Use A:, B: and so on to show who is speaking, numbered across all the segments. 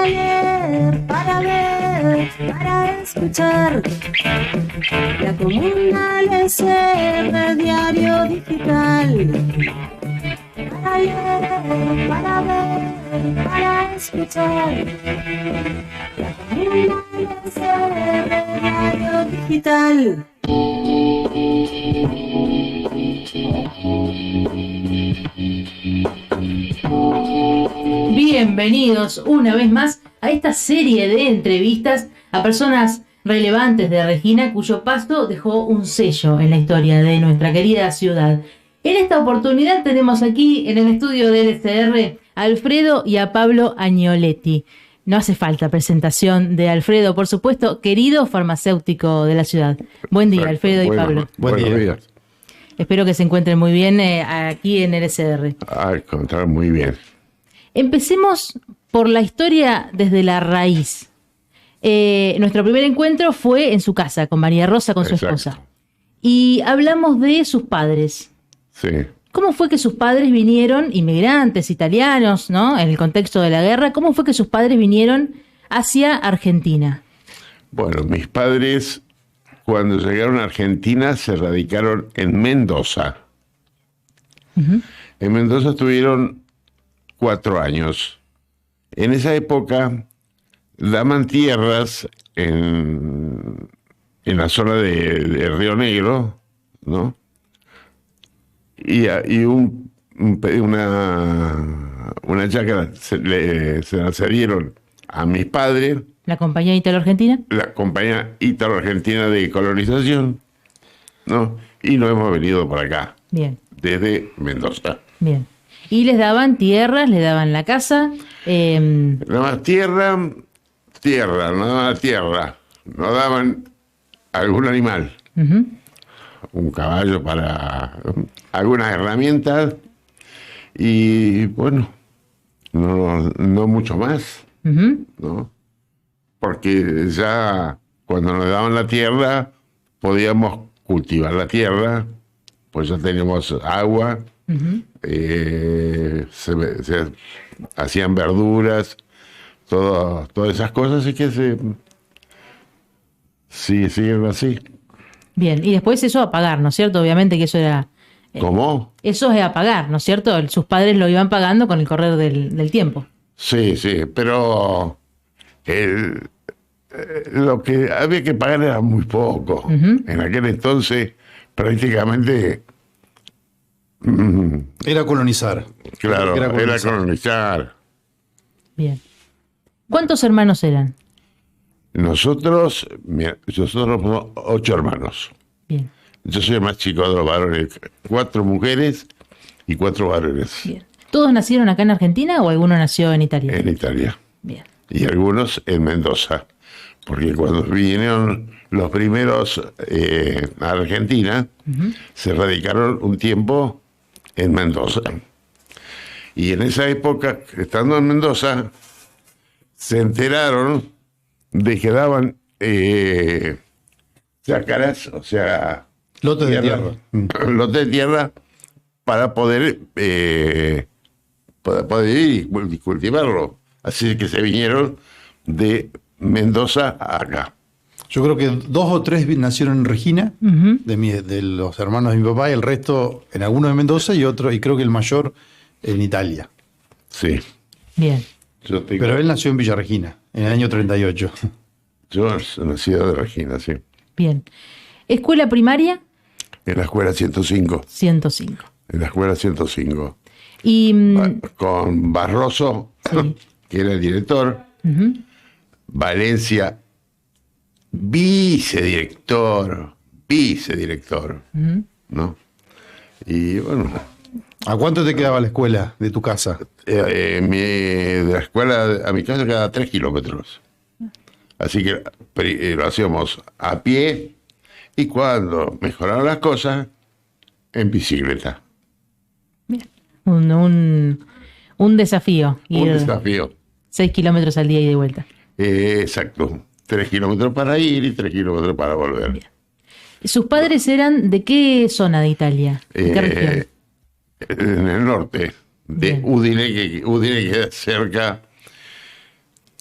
A: leer, para ver, para escuchar. La Comuna LSR, diario digital. Para leer, para ver, para escuchar. La Comuna LSR, diario digital.
B: Bienvenidos una vez más a esta serie de entrevistas a personas relevantes de Regina, cuyo paso dejó un sello en la historia de nuestra querida ciudad. En esta oportunidad tenemos aquí en el estudio de LSR a Alfredo y a Pablo Agnoletti. No hace falta presentación de Alfredo, por supuesto, querido farmacéutico de la ciudad. Buen día, Alfredo y Pablo.
C: Buenos días.
B: Espero que se encuentren muy bien aquí en LSR.
C: Al contrario, muy bien.
B: Empecemos por la historia desde la raíz. Nuestro primer encuentro fue en su casa, con María Rosa, con su esposa. Y hablamos de sus padres.
C: Sí.
B: ¿Cómo fue que sus padres vinieron, inmigrantes italianos, ¿no? En el contexto de la guerra, ¿cómo fue que sus padres vinieron hacia Argentina?
C: Bueno, mis padres, cuando llegaron a Argentina, se radicaron en Mendoza.
B: Uh-huh.
C: En Mendoza estuvieron 4 años. En esa época daban tierras en la zona de Río Negro, ¿no? Y una chacra se la cedieron a mis padres.
B: ¿La compañía Italo-Argentina?
C: La compañía Italo-Argentina de colonización, ¿no? Y nos hemos venido por acá.
B: Bien.
C: Desde Mendoza.
B: Bien. ¿Y les daban tierras, les daban la casa?
C: Nada más tierra, nada más tierra. Nos daban algún animal.
B: Uh-huh.
C: Un caballo para algunas herramientas. Y bueno, no mucho más,
B: Uh-huh.
C: ¿no? Porque ya cuando nos daban la tierra, podíamos cultivar la tierra, pues ya teníamos agua.
B: Uh-huh.
C: Se hacían verduras, todas esas cosas, y que siguen así.
B: Bien, y después eso a pagar, ¿no es cierto? Obviamente que eso era...
C: ¿Cómo?
B: Eso es a pagar, ¿no es cierto? Sus padres lo iban pagando con el correr del tiempo.
C: Sí, pero lo que había que pagar era muy poco.
B: Uh-huh.
C: En aquel entonces prácticamente...
D: Era colonizar.
C: Claro, era colonizar.
B: Bien. ¿Cuántos hermanos eran?
C: Nosotros somos 8 hermanos.
B: Bien.
C: Yo soy el más chico de los varones. 4 mujeres y 4 varones.
B: Bien. ¿Todos nacieron acá en Argentina o alguno nació en Italia?
C: En Italia.
B: Bien.
C: Y algunos en Mendoza. Porque cuando vinieron los primeros a Argentina,
B: Uh-huh.
C: se radicaron un tiempo en Mendoza. Y en esa época, estando en Mendoza, se enteraron de que daban chácaras, o sea,
D: lotes de tierra.
C: Lotes de tierra para poder vivir y cultivarlo. Así que se vinieron de Mendoza a acá.
D: Yo creo que 2 o 3 nacieron en Regina,
B: Uh-huh.
D: de los hermanos de mi papá, y el resto en alguno de Mendoza y creo que el mayor en Italia.
C: Sí.
B: Bien.
D: Pero él nació en Villa Regina, en el año 38.
C: Yo nací de Regina, sí.
B: Bien. ¿Escuela primaria?
C: En la escuela 105.
B: 105.
C: En la escuela 105.
B: Y...
C: Con Barroso,
B: Sí.
C: que era el director.
B: Uh-huh.
C: Valencia, vicedirector,
B: Uh-huh.
C: ¿no? Y bueno,
D: ¿A cuánto te quedaba la escuela de tu casa?
C: de la escuela a mi casa quedaba 3 kilómetros. Así que lo hacíamos a pie, y cuando mejoraron las cosas, en bicicleta.
B: Bien. Un desafío.
C: Un
B: Ir
C: desafío.
B: 6 kilómetros al día y de vuelta.
C: Exacto. 3 kilómetros para ir y 3 kilómetros para volver.
B: Bien. ¿Sus padres eran de qué zona de Italia? ¿De qué región?
C: En el norte, de
B: Bien.
C: Udine, que queda cerca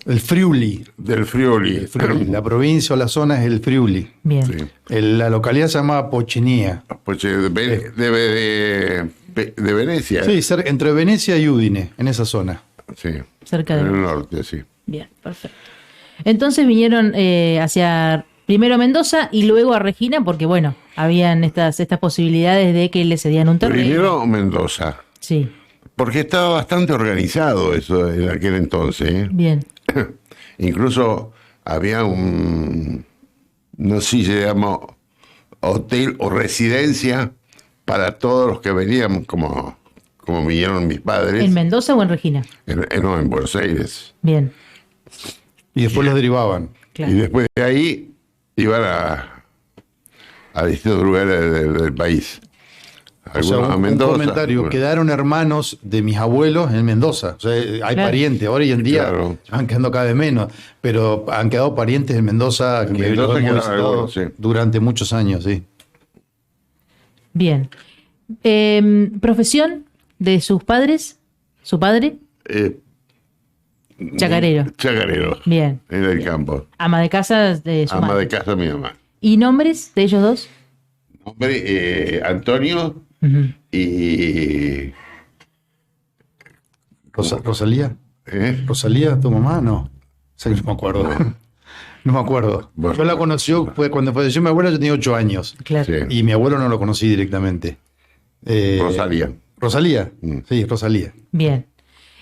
D: El Friuli.
C: del Friuli.
D: El Friuli. La provincia o la zona es el Friuli.
B: Bien.
C: Sí.
D: La localidad se llama Pochinía.
C: Pues de Venecia.
D: Sí, entre Venecia y Udine, en esa zona.
C: Sí.
B: Cerca de-
C: En el norte, sí.
B: Bien, perfecto. Entonces vinieron hacia primero a Mendoza y luego a Regina, porque bueno, habían estas posibilidades de que le cedían un terreno.
C: Primero Mendoza.
B: Sí,
C: Porque estaba bastante organizado eso en aquel entonces. ¿Eh?
B: bien.
C: Incluso había no sé si se llama hotel o residencia para todos los que venían, como vinieron mis padres,
B: ¿En Mendoza o en Regina?
C: no, en Buenos Aires.
B: Bien,
D: Y después los derivaban.
B: claro.
C: Y después de ahí iban a distintos lugares del país.
D: O sea,
C: Algunos a
D: un
C: Mendoza.
D: comentario,
C: bueno.
D: quedaron hermanos de mis abuelos en Mendoza. O sea, hay
B: Claro.
D: parientes, ahora y en día
C: Claro.
D: van quedando cada vez menos, pero han quedado parientes en Mendoza que
C: Mendoza
D: los hemos
C: quedaron
D: visitado
C: algunos, sí.
D: durante muchos años, sí.
B: Bien. ¿Profesión de sus padres? ¿Su padre?
C: Eh,
B: Chacarero.
C: Chacarero.
B: Bien.
C: En el campo.
B: Ama de casa de su
C: Ama
B: madre.
C: de casa mi mamá.
B: ¿Y nombres de ellos dos?
C: Nombre, Antonio
B: Ujú.
C: y...
D: Rosalía.
C: ¿eh?
D: ¿Rosalía, tu mamá? No. Sé que no me acuerdo. No me acuerdo.
C: Bueno.
D: Yo la conoció, cuando falleció mi abuela yo tenía 8 años.
B: Claro.
C: Sí.
D: Y mi abuelo no lo conocí directamente.
C: Rosalía.
D: ¿Rosalía?
C: Mm.
D: Sí, Rosalía.
B: Bien.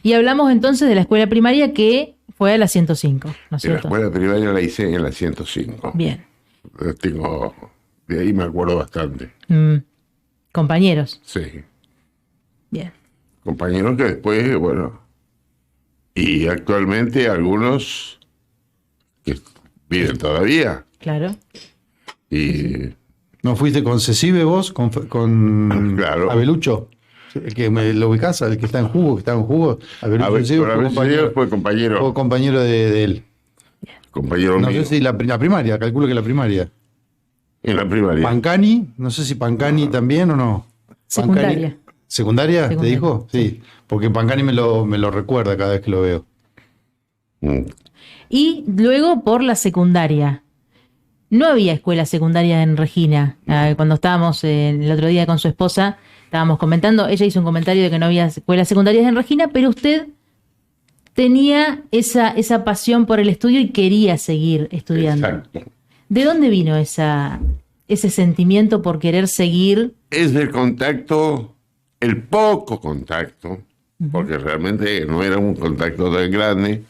B: Y hablamos entonces de la escuela primaria que fue a la 105, ¿no es
C: En la
B: cierto?
C: escuela primaria la hice en la 105.
B: Bien.
C: De ahí me acuerdo bastante.
B: Compañeros.
C: Sí.
B: Bien.
C: Compañeros que después, bueno, y actualmente algunos que viven todavía.
B: Claro.
C: Y
D: ¿No fuiste con Cecibe vos? ¿Con
C: Claro.
D: Abelucho? El que lo ubicás, el que está en jugo, Abelucho Cecibe
C: con
D: fue compañero,
C: fue compañero,
D: fue compañero de él.
C: compañero
D: No
C: mío.
D: sé si la primaria, calculo que la primaria.
C: En la primaria.
D: Pancani, no sé si Pancani también o no.
B: Secundaria.
D: Pancani- ¿Secundaria? ¿Te
B: Secundaria,
D: dijo? Sí. Porque Pancani me lo recuerda cada vez que lo veo.
C: Mm.
B: Y luego por la secundaria. No había escuela secundaria en Regina. Cuando estábamos el otro día con su esposa, estábamos comentando, ella hizo un comentario de que no había escuelas secundarias en Regina, pero usted tenía esa pasión por el estudio y quería seguir estudiando.
C: Exacto.
B: ¿De dónde vino ese sentimiento por querer seguir?
C: Es el contacto, el poco contacto, porque realmente no era un contacto tan grande,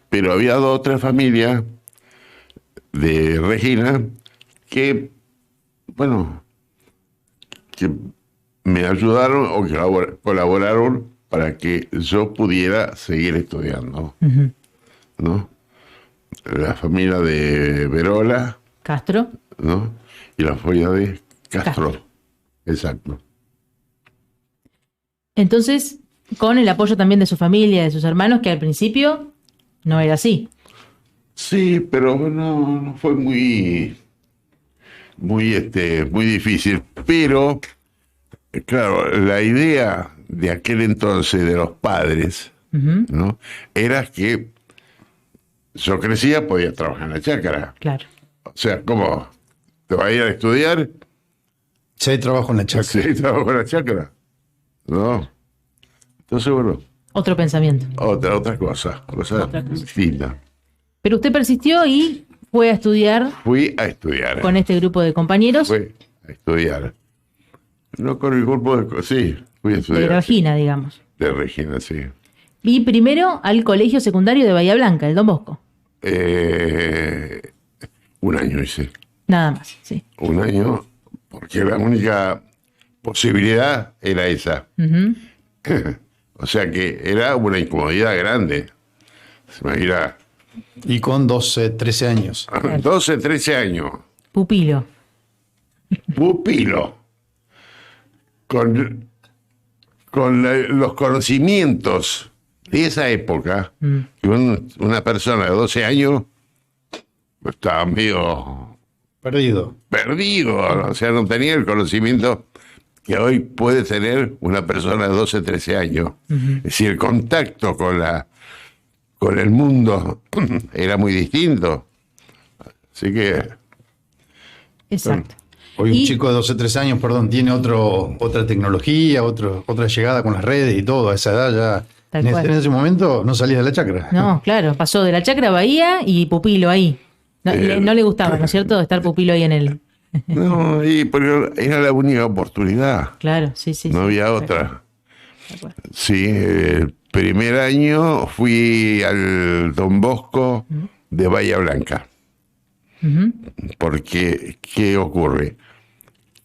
C: pero había 2 o 3 familias de Regina que, bueno, que me ayudaron o que colaboraron para que yo pudiera seguir estudiando, ¿no? La familia de Verola,
B: Castro.
C: ¿no? Y la familia de Castro.
B: Castro.
C: Exacto.
B: Entonces, con el apoyo también de su familia, de sus hermanos, que al principio no era así.
C: Sí, pero no fue muy difícil. Pero, claro, la idea de aquel entonces de los padres,
B: Ujú,
C: ¿no? Era que yo crecía, podía trabajar en la chácara.
B: claro.
C: O sea, ¿cómo? ¿Te vas a ir a estudiar?
D: Si hay trabajo en la chacra.
C: Sí, trabajo en la chácara. ¿No? Entonces, bueno,
B: Otro pensamiento.
C: otra cosa
B: Otra cosa.
C: distinta.
B: Pero usted persistió y fue a estudiar
C: Fui a estudiar.
B: con este grupo de compañeros
C: Fui a estudiar. No con el grupo sí, fui a
B: de
C: estudiar.
B: Regina, digamos.
C: De Regina, sí.
B: Y primero al colegio secundario de Bahía Blanca, el Don Bosco.
C: Un año hice.
B: Nada más, sí.
C: Un año, porque la única posibilidad era esa.
B: Ujú.
C: O sea que era una incomodidad grande. Se me irá
D: Y con 12, 13 años.
C: 12, 13 años.
B: Pupilo.
C: Pupilo. Con los conocimientos de esa época, que una persona de 12 años estaba medio
D: Perdido.
C: perdido, o sea, no tenía el conocimiento que hoy puede tener una persona de 12, 13 años. Es decir, el contacto con con el mundo era muy distinto. Así que
B: Exacto.
D: Hoy un
B: Y-
D: chico de 12, 13 años, perdón, tiene otra tecnología, otra llegada con las redes y todo. A esa edad ya.
B: Tal cual.
D: En ese momento no salías de la chacra.
B: No, claro, pasó de la Chacra a Bahía y Pupilo ahí. No le gustaba, ¿no es cierto? Estar Pupilo ahí en el...
C: no, pero era la única oportunidad.
B: Claro, sí, sí.
C: No
B: sí.
C: había otra. Sí, el primer año fui al Don Bosco de Bahía Blanca.
B: Ujú.
C: Porque, ¿qué ocurre?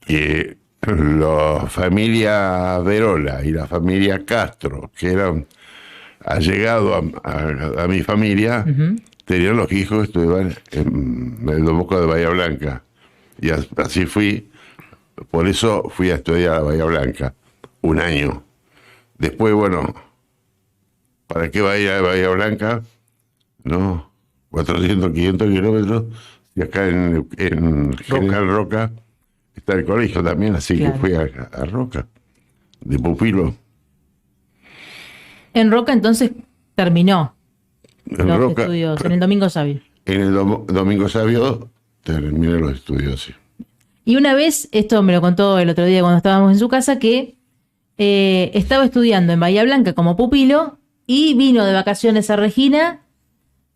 C: Que la familia Verola y la familia Castro, que eran allegados a mi familia, tenían los hijos que estudiaban en el Don Bosco de Bahía Blanca. Y así fui, por eso fui a estudiar a Bahía Blanca, un año. Después, bueno, ¿para qué va a ir a Bahía Blanca? ¿No? 400, 500 kilómetros. Y acá en General Roca está el colegio también, así
B: Claro.
C: que fui a Roca, de pupilo.
B: En Roca entonces terminó
C: En
B: los
C: Roca,
B: estudios, en el Domingo Sabio.
C: en el Domingo Sabio, terminé los estudios, sí.
B: Y una vez, esto me lo contó el otro día cuando estábamos en su casa, que estaba estudiando en Bahía Blanca como pupilo y vino de vacaciones a Regina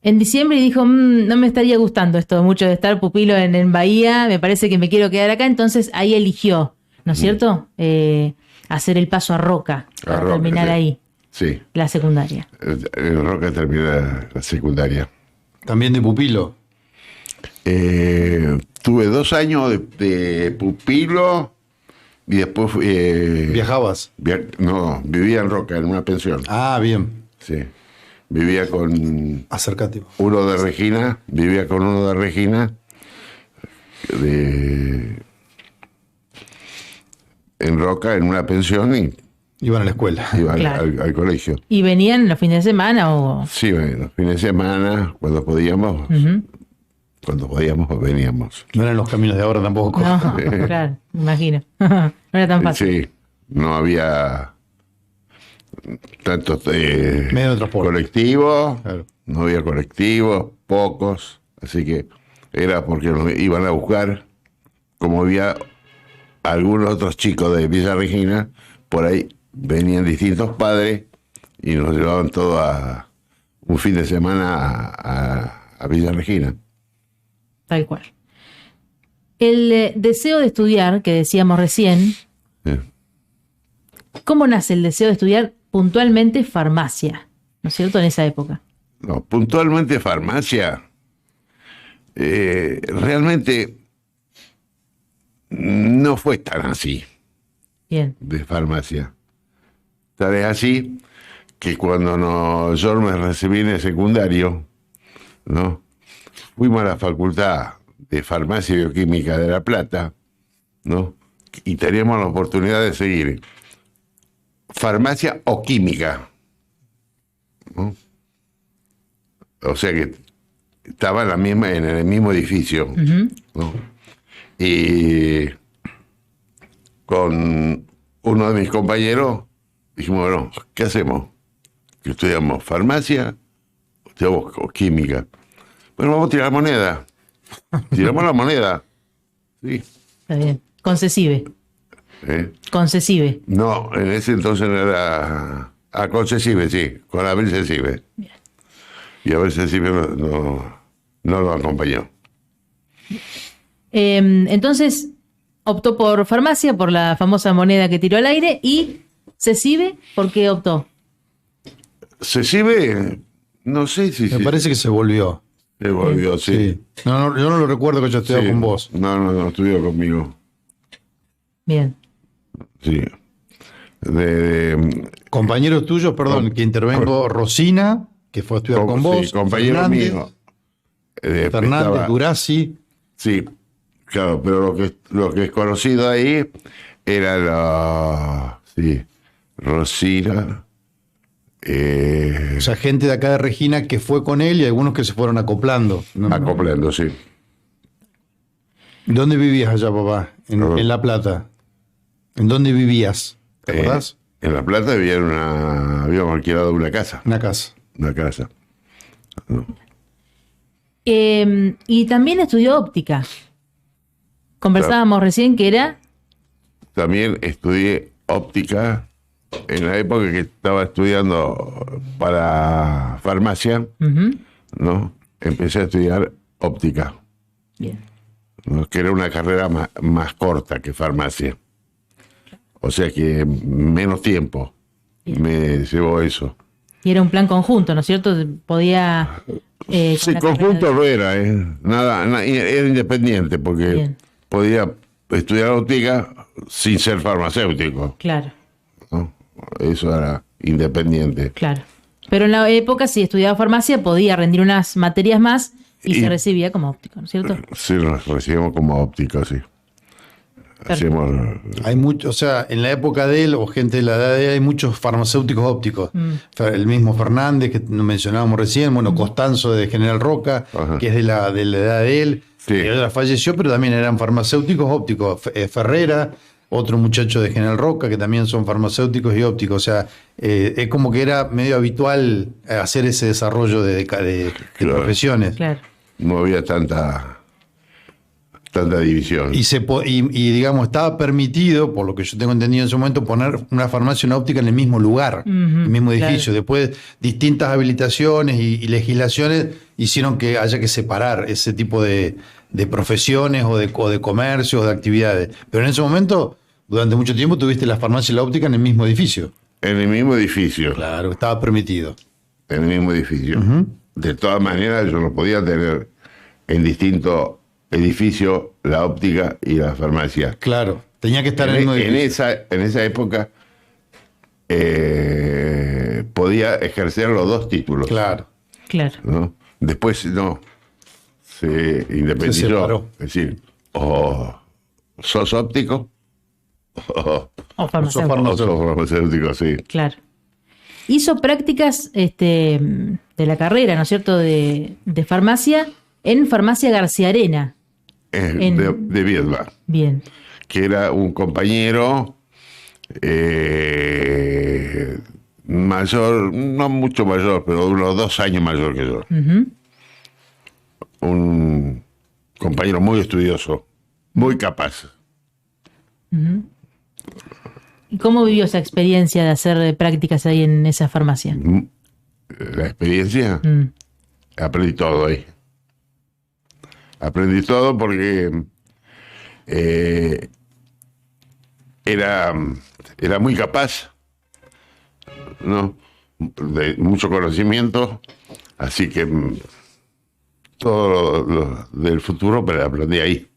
B: en diciembre y dijo, no me estaría gustando esto mucho de estar pupilo en Bahía, me parece que me quiero quedar acá, entonces ahí eligió, ¿no es cierto? Hacer el paso a Roca, para
C: Roca,
B: terminar
C: sí.
B: ahí
C: Sí,
B: la secundaria.
C: en Roca terminé la secundaria.
D: También de pupilo.
C: Tuve 2 años de pupilo y después
D: ¿Viajabas?
C: no, vivía en Roca, en una pensión.
D: Ah, bien.
C: Sí. Vivía con
D: Acércate.
C: uno de Regina, vivía con uno de Regina, en Roca, en una pensión, y
D: Iban a la escuela.
C: iba
B: Claro.
C: al colegio.
B: ¿Y venían los fines de semana o...?
C: Sí, los fines de semana, cuando podíamos, veníamos.
D: No eran los caminos de ahora tampoco.
B: No, claro, me imagino. No era tan fácil.
C: Sí, no había tantos
D: Medio de transporte.
C: colectivos,
D: Claro.
C: no había colectivos, pocos, así que era porque nos iban a buscar, como había algunos otros chicos de Villa Regina, por ahí venían distintos padres y nos llevaban todos a un fin de semana a Villa Regina.
B: Tal cual. El deseo de estudiar, que decíamos recién,
C: Sí.
B: ¿cómo nace el deseo de estudiar puntualmente farmacia? ¿No es cierto? En esa época.
C: No, puntualmente farmacia, realmente no fue tan así
B: Bien.
C: de farmacia. Tal es así que cuando yo me recibí en el secundario, ¿no? Fuimos a la Facultad de Farmacia y Bioquímica de La Plata, ¿no? Y teníamos la oportunidad de seguir farmacia o química, ¿no? O sea que estaba en el mismo edificio, ¿no? Y con uno de mis compañeros dijimos, bueno, ¿qué hacemos? ¿Que estudiamos farmacia o estudiamos química? Bueno, vamos a tirar moneda. Tiramos la moneda. Sí.
B: Está bien. Concesive.
C: ¿Eh?
B: Concesive.
C: No, en ese entonces no era a Concesive, sí, con Abel Cesive. Y Abel Cesive no lo acompañó.
B: Entonces, optó por farmacia, por la famosa moneda que tiró al aire, y Cesive, ¿por qué optó?
C: Cesive, no sé si
D: Me parece que se volvió.
C: se volvió, sí.
D: No, yo no lo recuerdo que haya estudiado
C: Sí.
D: con vos.
C: No, estudió conmigo.
B: Bien.
C: Sí. De
D: Compañeros tuyos, perdón, que intervengo, Rosina, que fue a estudiar con vos.
C: sí, compañero
D: Fernández,
C: mío.
D: Fernández,
C: estaba-
D: Durazzi.
C: Sí, claro, pero lo que es conocido ahí era Rosina.
D: O sea, gente de acá de Regina que fue con él y algunos que se fueron acoplando. ¿No?
C: Acoplando, sí.
D: ¿Dónde vivías allá, papá? En La Plata. ¿En dónde vivías? ¿Te acordás?
C: En La Plata habíamos alquilado una casa.
D: Una casa.
C: Una casa.
B: Y también estudió óptica. Conversábamos recién que era...
C: También estudié óptica en la época que estaba estudiando para farmacia,
B: Ujú.
C: ¿no? Empecé a estudiar óptica,
B: Bien.
C: ¿no? Que era una carrera más corta que farmacia. O sea que menos tiempo me llevó eso.
B: Y era un plan conjunto, ¿no es cierto? Podía...
C: Sí,
B: con la
C: conjunto
B: carrera
C: no era, ¿eh? Nada, era independiente porque
B: Bien.
C: podía estudiar óptica sin ser farmacéutico,
B: Claro,
C: ¿no? Eso era independiente.
B: claro. Pero en la época, si estudiaba farmacia, podía rendir unas materias más y
C: Y-
B: se recibía como óptico, ¿no es cierto?
C: Sí, nos recibimos como óptica, sí. Hacíamos,
D: Hay mucho, o sea, en la época de él, o gente de la edad de él, hay muchos farmacéuticos ópticos. El mismo Fernández, que mencionábamos recién, bueno, Costanzo de General Roca,
C: Ajá.
D: que es de la edad de él.
C: Sí.
D: Él falleció, pero también eran farmacéuticos ópticos. Ferrera, otro muchacho de General Roca, que también son farmacéuticos y ópticos. O sea, es como que era medio habitual hacer ese desarrollo de
C: Claro.
D: profesiones.
B: Claro.
C: no había tanta división.
D: Y digamos, estaba permitido, por lo que yo tengo entendido en ese momento, poner una farmacia y una óptica en el mismo lugar, el mismo edificio.
B: claro.
D: Después, distintas habilitaciones y legislaciones hicieron que haya que separar ese tipo de profesiones o de comercios o de actividades. Pero en ese momento, durante mucho tiempo, tuviste la farmacia y la óptica en el mismo edificio.
C: En el mismo edificio.
D: Claro, estaba permitido.
C: En el mismo edificio. De todas maneras, yo no podía tener en distintos edificios la óptica y la farmacia.
D: Claro, tenía que estar en el mismo edificio.
C: En esa época podía ejercer los dos títulos.
D: Claro.
B: Claro.
C: ¿No? Después no. Se
D: Se
C: independizó.
D: separó.
C: Es decir, o sos óptico o
B: O farmacéutico.
D: farmacéutico.
C: sos farmacéutico, sí.
B: Claro. Hizo prácticas de la carrera, ¿no es cierto?, de farmacia en Farmacia García Arena. En-
C: De Viedma,
B: Bien.
C: que era un compañero mayor, no mucho mayor, pero unos 2 años mayor que yo.
B: Ujú.
C: Un compañero muy estudioso, muy capaz.
B: ¿Y cómo vivió esa experiencia de hacer prácticas ahí en esa farmacia?
C: La experiencia,
B: Mm.
C: aprendí todo ahí. Aprendí todo porque era muy capaz, ¿no? De mucho conocimiento, así que todo lo del futuro, pero aprendí ahí.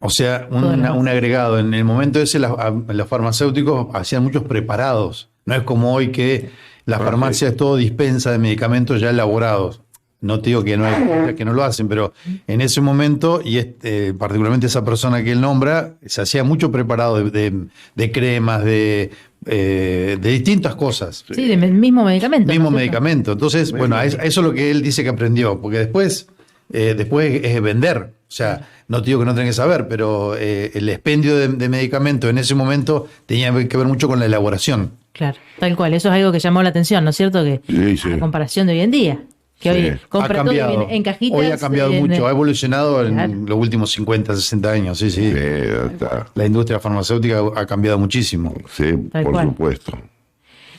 D: O sea,
B: Toda la base.
D: un agregado. En el momento ese, los farmacéuticos hacían muchos preparados. No es como hoy que la farmacia es todo dispensa de medicamentos ya elaborados. No te digo que no hay que no lo hacen, pero en ese momento, y particularmente esa persona que él nombra, se hacía mucho preparado de cremas, de distintas cosas.
B: Sí, del mismo medicamento.
D: Mismo
B: ¿no es cierto?
D: medicamento. Entonces, bueno, a eso es lo que él dice que aprendió, porque después es vender. O sea, no te digo que no tenés que saber, pero el expendio de medicamentos en ese momento tenía que ver mucho con la elaboración.
B: Claro, tal cual. Eso es algo que llamó la atención, ¿no es cierto? Que
C: Sí, sí.
B: a comparación de hoy en día, que
C: Sí.
B: hoy
D: Ha
B: compra todo y
D: cambiado.
B: viene en cajitas.
D: Hoy ha cambiado mucho, ha evolucionado
B: Claro.
D: en los últimos 50, 60 años. Sí, sí.
C: Sí, está.
D: La industria farmacéutica ha cambiado muchísimo.
C: Sí,
B: Tal
C: por
B: cual.
C: supuesto.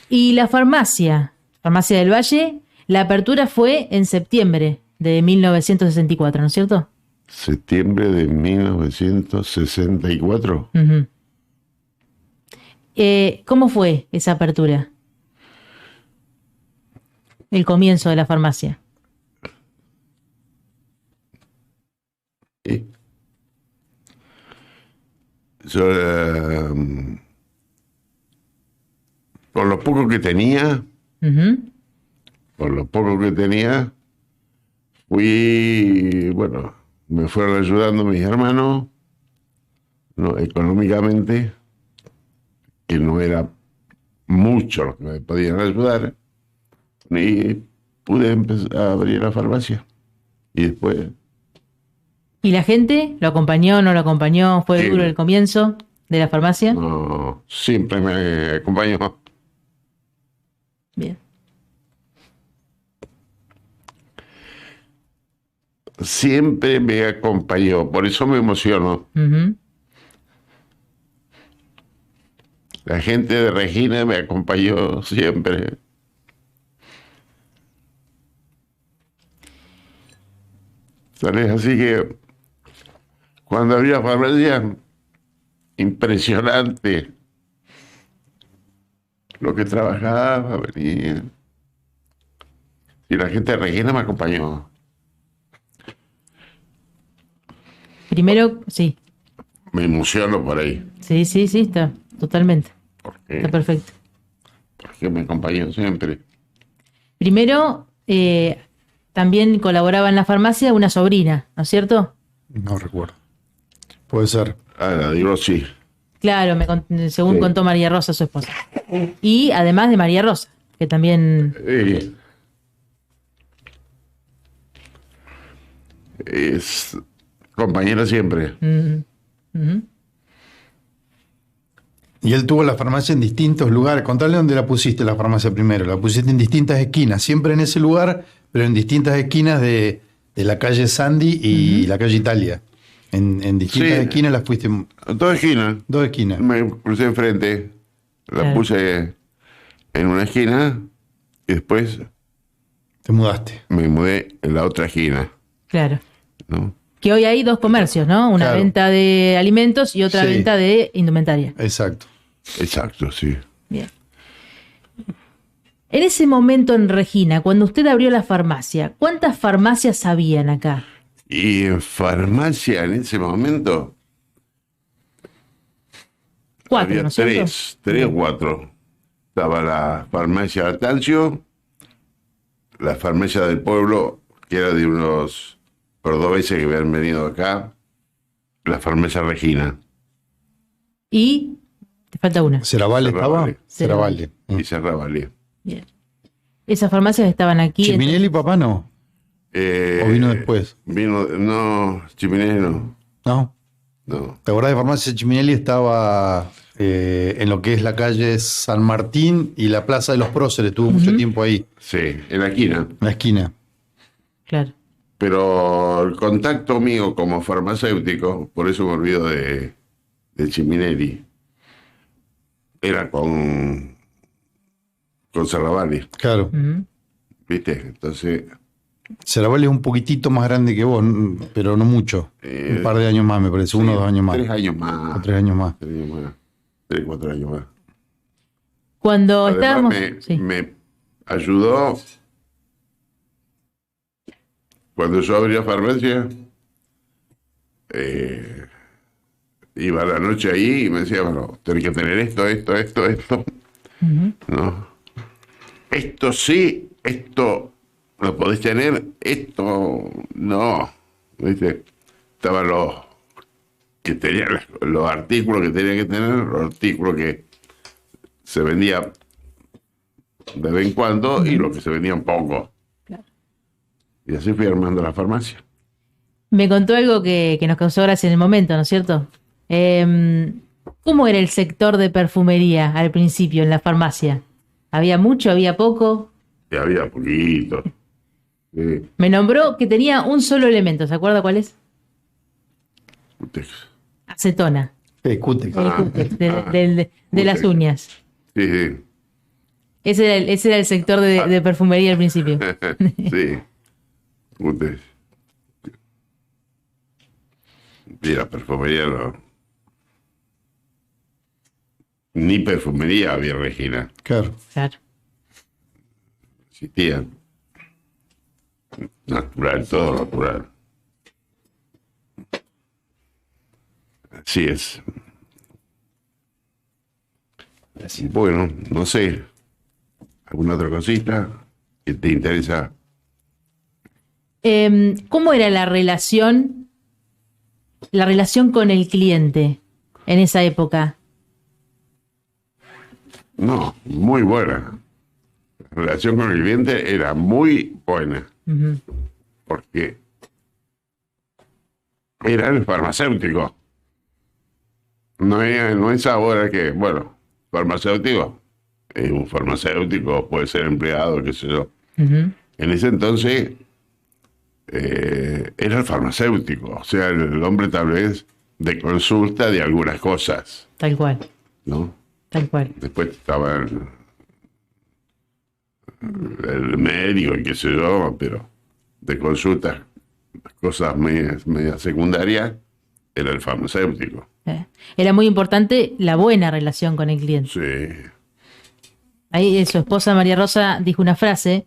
B: Y la farmacia del Valle, la apertura fue en septiembre de 1964, ¿no es cierto?
C: Septiembre de 1964.
B: Ujú. ¿Cómo fue esa apertura? El comienzo de la farmacia.
C: Sí. Yo, con lo poco que tenía,
B: Ujú.
C: bueno, me fueron ayudando mis hermanos, ¿no? Económicamente, que no era mucho lo que me podían ayudar, y pude empezar a abrir la farmacia. Y después,
B: ¿Y la gente lo acompañó, no lo acompañó? ¿Fue
C: Sí.
B: duro el comienzo de la farmacia?
C: no, siempre me acompañó.
B: Bien.
C: siempre me acompañó, por eso me emociono.
B: Ujú.
C: La gente de Regina me acompañó siempre. ¿Sabes? Así que cuando había farmacia, impresionante lo que trabajaba, venía. Y la gente de Regina me acompañó.
B: Primero, sí.
C: Me emociono por ahí,
B: Sí, sí, sí, está totalmente. Está
C: porque,
B: perfecto.
C: porque me acompañó siempre.
B: Primero, también colaboraba en la farmacia una sobrina, ¿no es cierto?
D: No recuerdo. Puede ser.
C: Ah, digo sí.
B: Claro, según
C: Sí.
B: contó María Rosa, su esposa. Y además de María Rosa, que también...
C: Es compañera siempre.
B: Ujú.
D: Y él tuvo la farmacia en distintos lugares. Contale dónde la pusiste la farmacia primero. La pusiste en distintas esquinas, siempre en ese lugar, pero en distintas esquinas de la calle Sandy y la calle Italia. En distintas
C: Sí.
D: esquinas las fuiste.
C: En toda esquina.
D: Dos esquinas.
C: Me crucé enfrente. La
B: Claro.
C: puse en una esquina y después
D: Te mudaste.
C: me mudé en la otra esquina,
B: Claro.
C: ¿no?
B: Que hoy hay dos comercios, ¿no? Una
D: Claro.
B: venta de alimentos y otra
D: Sí.
B: venta de indumentaria.
D: Exacto.
C: Exacto, sí.
B: Bien. En ese momento en Regina, cuando usted abrió la farmacia, ¿cuántas farmacias habían acá?
C: Y en farmacia en ese momento
B: 4,
C: había
B: ¿no es cierto?
C: tres o cuatro. Estaba la farmacia Atancio, la farmacia del pueblo, que era de unos cordobeses que habían venido acá, la farmacia Regina.
B: Y te falta una.
D: ¿Ceravale estaba?
C: Ceravale.
D: Ceravale.
C: Y Serravalle.
B: Bien. Esas farmacias estaban aquí.
D: Chiminelli, papá, no. ¿O vino después?
C: No, Chiminelli no.
D: No.
C: No.
D: ¿Te acordás de farmacia Chiminelli? Estaba en lo que es la calle San Martín y la Plaza de los Próceres. Estuvo mucho tiempo ahí,
C: Sí, en la esquina.
D: en la esquina.
B: Claro.
C: Pero el contacto mío como farmacéutico, por eso me olvido de Chiminelli, era con Serravalle,
D: Claro.
B: Ujú.
C: ¿viste? Entonces,
D: Ceravale es un poquitito más grande que vos, pero no mucho. Un par de años más, me parece. 1 o 2 años más.
C: 3 años más.
D: O 3 años más.
C: 3 años más. 3, 4 años más.
B: Cuando
C: Además,
B: estábamos... sí.
C: me ayudó cuando yo abría farmacia. Iba a la noche ahí y me decía, bueno, tenés que tener esto.
B: Ujú.
C: ¿No? Esto sí, esto lo podés tener, esto no. ¿Viste? Estaban los que tenían los artículos que tenía que tener, los artículos que se vendían de vez en cuando y los que se vendían poco.
B: Claro.
C: Y así fui armando la farmacia.
B: Me contó algo que nos causó gracia en el momento, ¿no es cierto? ¿Cómo era el sector de perfumería al principio en la farmacia? ¿Había mucho, había poco?
C: Y había poquito. Sí.
B: Me nombró que tenía un solo elemento, ¿se acuerda cuál es? Acetona,
D: Cutex.
B: el cútex de las uñas.
C: Sí, sí.
B: Ese era el sector de perfumería al principio.
C: Sí. Ustedes. Y la perfumería no. Ni perfumería había, Regina.
D: Claro.
B: Claro.
C: Existía. Natural, todo natural. Así es. Bueno, no sé. ¿Alguna otra cosita que te interesa?
B: ¿Cómo era la relación con el cliente en esa época?
C: No, muy buena. La relación con el cliente era muy buena.
B: Ujú.
C: Porque era el farmacéutico. No es ahora que, bueno, farmacéutico, es un farmacéutico, puede ser empleado, qué sé yo.
B: Ujú.
C: En ese entonces era el farmacéutico, o sea, el hombre tal vez de consulta de algunas cosas,
B: Tal cual,
C: ¿no?
B: tal cual.
C: Después estaba el médico y qué sé yo, pero de consultas, cosas medias secundarias, era el farmacéutico.
B: Era muy importante la buena relación con el cliente.
C: Sí.
B: Ahí su esposa María Rosa dijo una frase: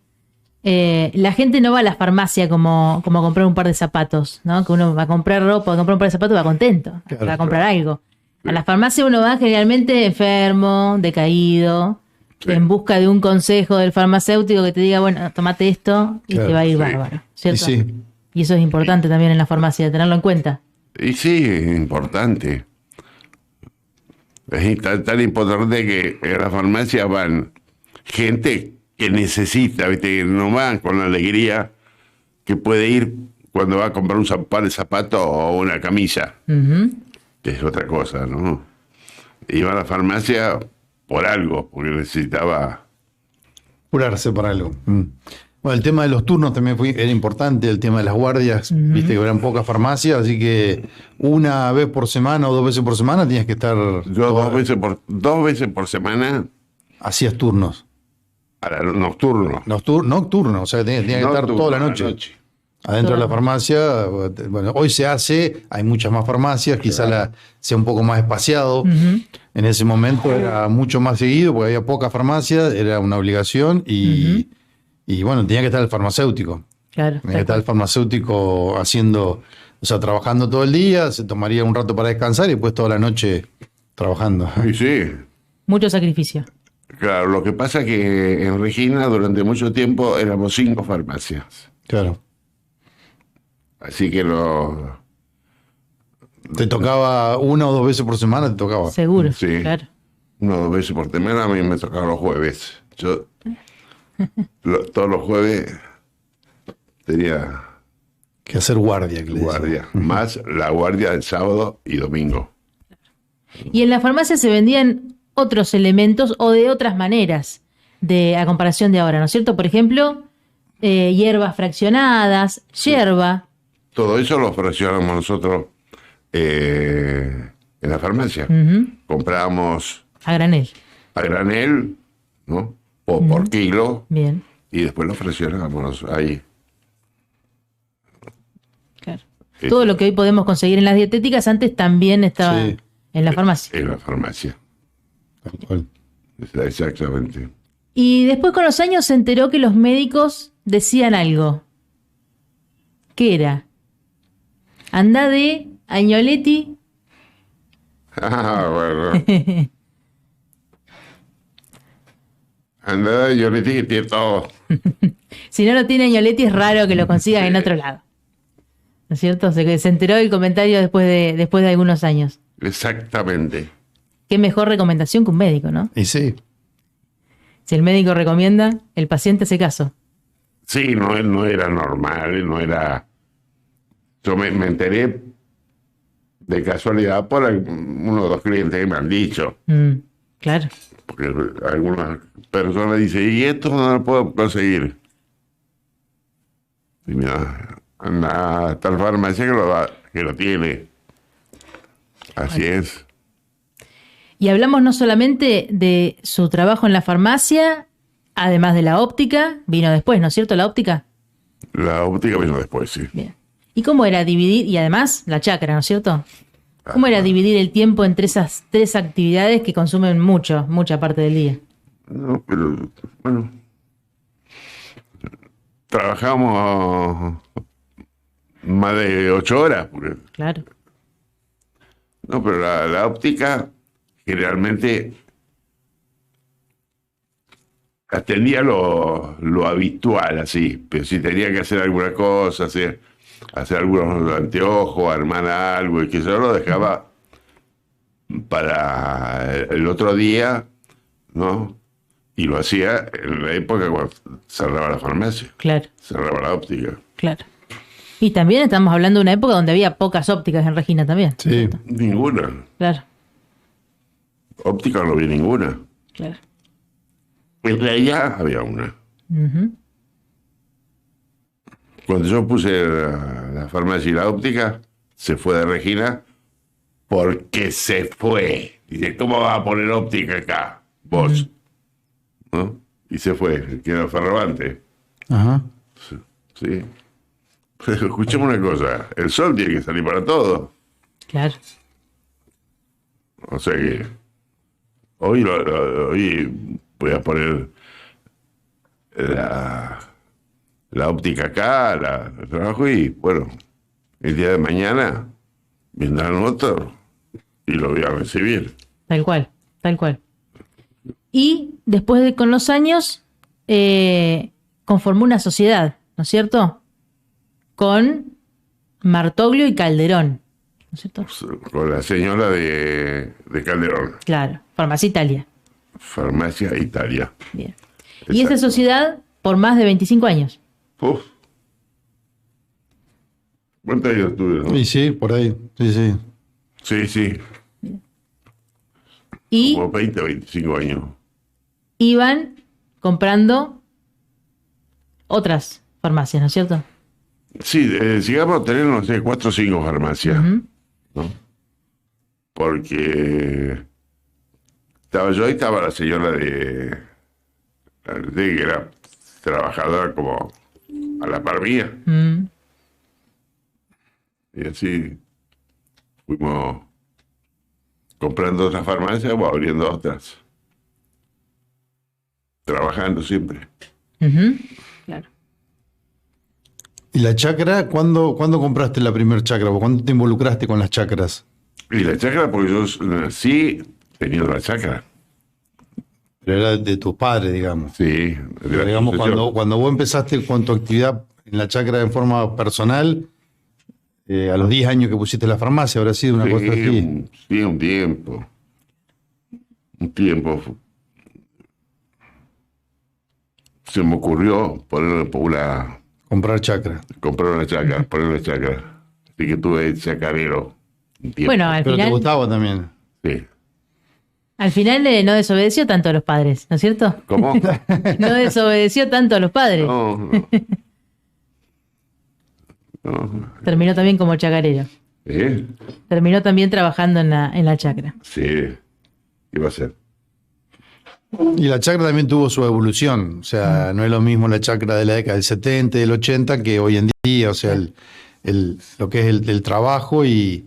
B: la gente no va a la farmacia como a comprar un par de zapatos, ¿no? Que uno va a comprar ropa, va a comprar un par de zapatos y va contento,
D: Claro,
B: va a comprar algo.
C: Sí.
B: A la farmacia uno va generalmente enfermo, decaído,
C: Sí.
B: en busca de un consejo del farmacéutico que te diga, bueno, tomate esto y
D: Claro,
B: te va a ir
C: sí.
B: bárbaro,
D: Y
B: ¿cierto?
D: sí,
B: Y eso es importante también en la farmacia, tenerlo en cuenta.
C: Y sí, es importante. Es tan importante que en la farmacia van gente que necesita, ¿viste? Que no van con la alegría que puede ir cuando va a comprar un par de zapatos o una camisa,
B: Ujú.
C: que es otra cosa, ¿no? Iba a la farmacia por algo, porque necesitaba.
D: curarse para algo. Bueno, el tema de los turnos también era importante, el tema de las guardias, viste que eran pocas farmacias, así que una vez por semana o 2 veces por semana tenías que estar,
C: Yo dos veces por semana
D: hacías turnos.
C: para nocturno.
D: Nocturnos, o sea, tenías que estar
C: Nocturno,
D: toda la
C: a la
D: noche.
C: noche.
D: Adentro de la
B: Toda.
D: farmacia, bueno, hoy se hace, hay muchas más farmacias, quizá sea un poco más espaciado.
B: Ujú.
D: En ese momento era mucho más seguido porque había pocas farmacias, era una obligación y bueno, tenía que estar el farmacéutico.
B: Claro,
D: Tenía que estar el farmacéutico haciendo, o sea, trabajando todo el día, se tomaría un rato para descansar y después toda la noche trabajando.
C: Y sí,
B: mucho sacrificio.
C: claro, lo que pasa es que en Regina durante mucho tiempo éramos 5 farmacias.
D: Claro.
C: Así que
D: Te tocaba 1 o 2 veces por semana, te tocaba.
B: Seguro,
C: Sí.
B: claro.
C: 1 o 2 veces por semana a mí me tocaba los jueves. Yo todos los jueves tenía
D: Que hacer guardia, que le dicen.
C: guardia, más la guardia del sábado y domingo.
B: Y en la farmacia se vendían otros elementos o de otras maneras a comparación de ahora, ¿no es cierto? Por ejemplo, hierbas fraccionadas, yerba.
C: Todo eso lo fraccionamos nosotros en la farmacia.
B: Ujú.
C: Comprábamos
B: A granel.
C: a granel, ¿no? O por kilo,
B: Bien,
C: y después lo fraccionamos ahí.
B: claro.
C: Sí.
B: Todo lo que hoy podemos conseguir en las dietéticas antes también estaba
D: Sí.
B: en la farmacia.
C: En la farmacia,
D: Tal cual.
C: exactamente.
B: Y después con los años se enteró que los médicos decían algo. ¿Qué era? Anda de Agnoletti.
C: Ah, bueno. Andá, yo le dije que todo.
B: Si no lo tiene Agnoletti es raro que lo consigas en otro lado. ¿No es cierto? Se enteró el comentario después de algunos años.
C: Exactamente.
B: Qué mejor recomendación que un médico, ¿no?
D: Y sí,
B: Si el médico recomienda, el paciente hace caso.
C: Sí, no era normal, no era. Yo me enteré de casualidad por uno o dos clientes que me han dicho.
B: Claro.
C: Porque algunas personas dicen, y esto no lo puedo conseguir. Y mira, anda a tal farmacia que lo tiene. Así es.
B: Y hablamos no solamente de su trabajo en la farmacia, además de la óptica, vino después, ¿no es cierto? La óptica.
C: La óptica vino después, sí.
B: Bien. ¿Y cómo era dividir? Y además la chacra, ¿no es cierto? ¿Cómo era dividir el tiempo entre esas 3 actividades que consumen mucha parte del día?
C: No, pero bueno. Trabajamos más de 8 horas.
B: Claro.
C: No, pero la óptica generalmente atendía lo habitual, así. Pero si tenía que hacer alguna cosa, hacer algunos anteojos, armar algo, y que yo lo dejaba para el otro día, ¿no? Y lo hacía en la época cuando cerraba la farmacia,
B: Claro,
C: cerraba la óptica.
B: claro. Y también estamos hablando de una época donde había pocas ópticas en Regina también.
D: sí.
C: Ninguna.
B: Claro,
C: Óptica no vi ninguna.
B: claro.
C: En realidad había una.
B: Ujú.
C: Cuando yo puse la farmacia y la óptica, se fue de Regina porque se fue. Dice, ¿cómo vas a poner óptica acá? Vos. ¿No? Y se fue, que era Ferravante.
D: Ajá.
C: Sí. Pero escuchemos una cosa, el sol tiene que salir para todo.
B: Claro.
C: O sea que hoy voy a poner la óptica acá, el trabajo, y bueno, el día de mañana vendrán otros y lo voy a recibir.
B: Tal cual, tal cual. Y después con los años, conformó una sociedad, ¿no es cierto? Con Martoglio y Calderón, ¿no es cierto?
C: Con la señora de Calderón,
B: Claro, Farmacia Italia.
C: Farmacia Italia.
B: Bien. Y esa
C: Exacto.
B: sociedad por más de 25 años.
C: Uf. ¿Cuántos años tuve, no?
D: Y sí, por ahí. Sí, sí.
C: Sí, sí,
B: Y
C: como 20, 25 años.
B: iban comprando otras farmacias, ¿no es cierto?
C: Sí, llegamos a tener, no sé, 4 o 5 farmacias,
B: Ujú.
C: ¿no? Porque estaba yo y estaba la señora de que era trabajadora como a la par mía.
B: Mm.
C: Y así fuimos comprando otras farmacias o abriendo otras. Trabajando siempre.
B: Ujú. Claro.
D: ¿Y la chacra? ¿Cuándo compraste la primer chacra? ¿O cuándo te involucraste con las chacras?
C: Y la chacra, porque yo nací teniendo la chacra.
D: Pero era de tus padres, digamos.
C: Sí. de
D: Pero
C: la
D: digamos,
C: sucesión.
D: cuando vos empezaste con tu actividad en la chacra en forma personal, a los 10 años que pusiste la farmacia, habrá sido una cosa así.
C: Sí, un tiempo. Un tiempo. Se me ocurrió
D: Comprar chacra.
C: comprar una chacra, poner una chacra. Así que tuve chacarero un tiempo.
B: Bueno, al
D: Pero te
B: final,
D: gustaba también.
C: Sí.
B: no desobedeció tanto a los padres, ¿no es cierto?
C: ¿Cómo?
B: No desobedeció tanto a los padres.
C: No, no. No.
B: Terminó también como chacarero.
C: ¿Eh?
B: Terminó también trabajando en la chacra.
C: Sí. ¿Qué va a ser?
D: Y la chacra también tuvo su evolución. O sea, no es lo mismo la chacra de la década del 70 y del 80 que hoy en día. O sea, lo que es el trabajo y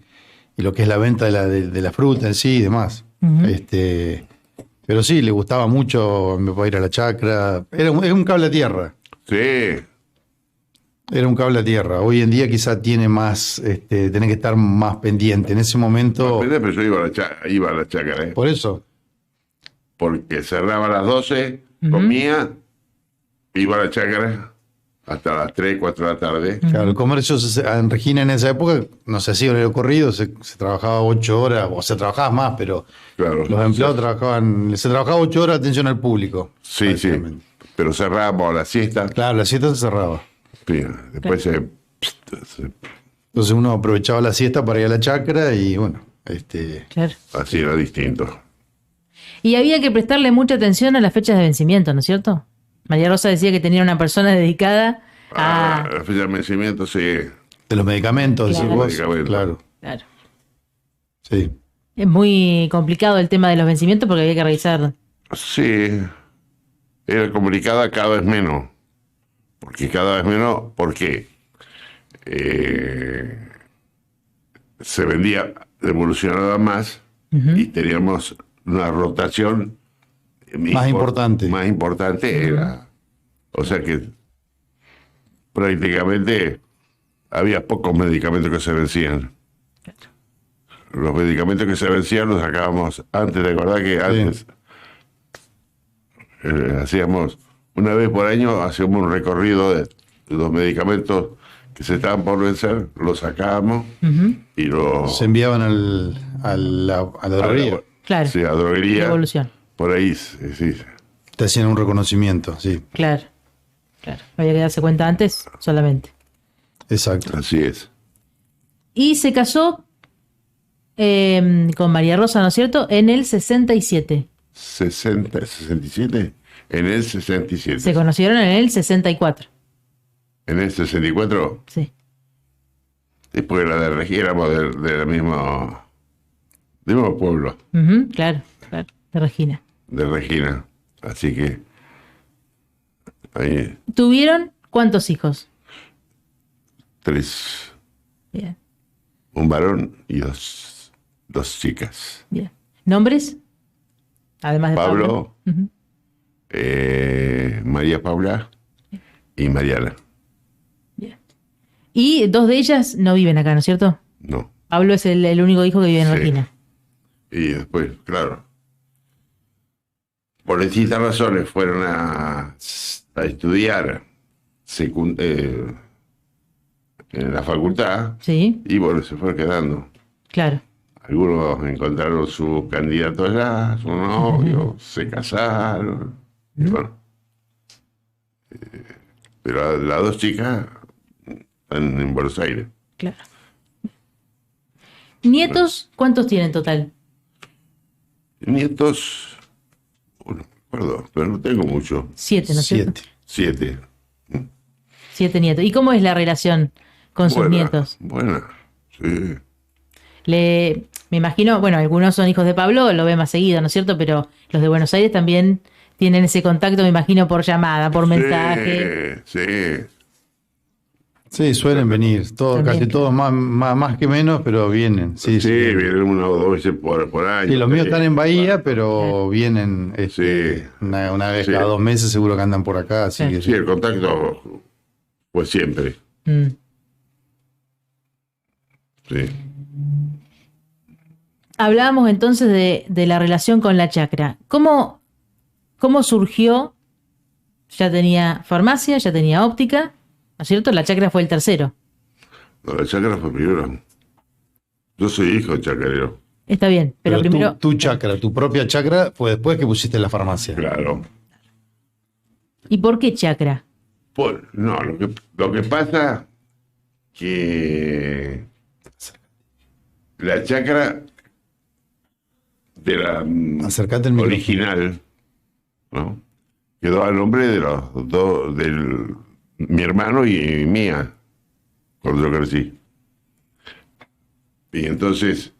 D: lo que es la venta de la fruta en sí y demás.
B: Ujú.
D: Pero sí, le gustaba mucho me puedo ir a la chacra. Era un cable a tierra.
C: Sí.
D: Era un cable a tierra. Hoy en día quizá tiene más, tenés que estar más pendiente. En ese momento,
C: Pero yo iba a la chacra, ¿eh?
D: por eso.
C: Porque cerraba a las 12, comía, iba a la chacra hasta las 3, 4 de la tarde.
D: Claro, el comercio en Regina en esa época no se hacía horario corrido, se trabajaba 8 horas, o se trabajaba más, pero
C: Claro.
D: los empleados se trabajaba 8 horas de atención al público.
C: Sí, sí.
D: básicamente.
C: Pero cerrábamos a la siesta.
D: Claro, la siesta se cerraba.
C: Sí, después se
D: Entonces uno aprovechaba la siesta para ir a la chacra y bueno,
B: Claro.
C: así era distinto.
B: Y había que prestarle mucha atención a las fechas de vencimiento, ¿no es cierto? María Rosa decía que tenía una persona dedicada a...
C: La fecha de vencimiento, sí.
D: de los medicamentos,
B: Claro.
D: decís vos.
C: Medicamentos.
D: Claro,
B: Claro.
D: sí.
B: Es muy complicado el tema de los vencimientos porque había que revisar.
C: Sí. Era complicada cada vez menos. Porque cada vez menos, porque se vendía, evolucionaba más y teníamos una rotación
D: Más importante.
C: Más importante era. O sea que prácticamente había pocos medicamentos que se vencían. Los medicamentos que se vencían los sacábamos antes, ¿te acordás que antes hacíamos una vez por año, hacíamos un recorrido de los medicamentos que se estaban por vencer, los sacábamos y los...
D: Se enviaban a la droguería.
B: Claro.
C: Sí, a droguería.
B: Evolución.
C: Por ahí, sí.
D: Te hacían un reconocimiento, sí.
B: Claro. Claro. Había que darse cuenta antes solamente.
D: Exacto.
C: Así es.
B: Y se casó con María Rosa, ¿no es cierto? En el 67.
C: 67. En el 67.
B: Se conocieron en el 64.
C: En el 64,
B: Sí.
C: después de la de Regina, éramos del mismo pueblo,
B: Ujú, claro, claro, de Regina.
C: de Regina. Así que ahí
B: ¿Tuvieron cuántos hijos?
C: 3,
B: Bien,
C: un varón y dos chicas.
B: bien. ¿Nombres? Además de Pablo.
C: Pablo,
B: Ujú.
C: María Paula y Mariana.
B: Bien. Y 2 de ellas no viven acá, ¿no es cierto?
C: No.
B: Pablo es el único hijo que vive en
C: Sí.
B: Regina.
C: Y después, claro, por distintas razones fueron a estudiar en la facultad
B: Sí,
C: y bueno, se fueron quedando.
B: claro.
C: Algunos encontraron su candidato allá, su novio, se casaron. Y bueno, pero las 2 chicas están en Buenos Aires.
B: Claro. ¿Nietos cuántos tienen en total?
C: Nietos, bueno, no me acuerdo, pero no tengo mucho.
B: 7, ¿no es cierto?
D: 7.
C: 7.
B: 7 nietos. ¿Y cómo es la relación con sus nietos?
C: Buena, sí.
B: Me imagino, bueno, algunos son hijos de Pablo, lo ve más seguido, ¿no es cierto? Pero los de Buenos Aires también tienen ese contacto, me imagino, por llamada, por mensaje.
C: Sí.
D: Sí, suelen venir, todos,
B: También,
D: casi todos más que menos, pero vienen. Sí,
C: Sí, vienen 1 o 2 veces por año.
D: Sí, los míos están en Bahía,
C: Bueno,
D: pero vienen
C: Sí.
D: una vez
C: Sí.
D: cada 2 meses, seguro que andan por acá. Así
B: Sí.
D: que
C: Sí, el contacto fue siempre.
B: Mm.
C: Sí.
B: Hablábamos entonces de la relación con la chacra. ¿Cómo surgió? Ya tenía farmacia, ya tenía óptica, ¿no es cierto? La chacra fue el tercero.
C: No, la chacra fue primero. Yo soy hijo de chacarero.
B: Está bien, pero primero...
D: tu chacra, tu propia chacra, fue después que pusiste la farmacia.
C: Claro.
B: ¿Y por qué chacra?
C: No, lo que pasa que la chacra de la
D: Acércate al micrófono.
C: original, ¿no? Quedó al nombre de los dos, mi hermano y mía, cuando yo crecí. Y entonces,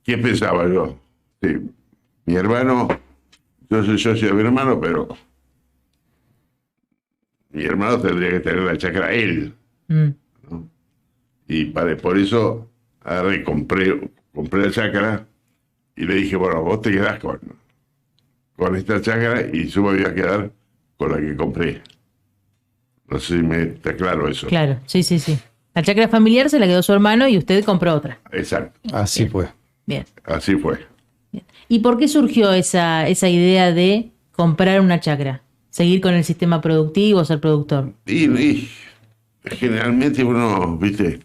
C: ¿qué pensaba yo? Sí, mi hermano, yo soy socio de mi hermano, pero mi hermano tendría que tener la chacra él.
B: Mm.
C: Y por eso agarré, compré la chacra y le dije, bueno, vos te quedás con esta chacra y yo me voy a quedar con la que compré. No sé si me está claro eso.
B: Claro, sí. La chacra familiar se la quedó su hermano y usted compró otra.
C: Exacto,
D: Así fue.
B: Bien.
C: así fue.
B: Bien. ¿Y por qué surgió esa idea de comprar una chacra? ¿Seguir con el sistema productivo, ser productor?
C: Y generalmente uno, viste,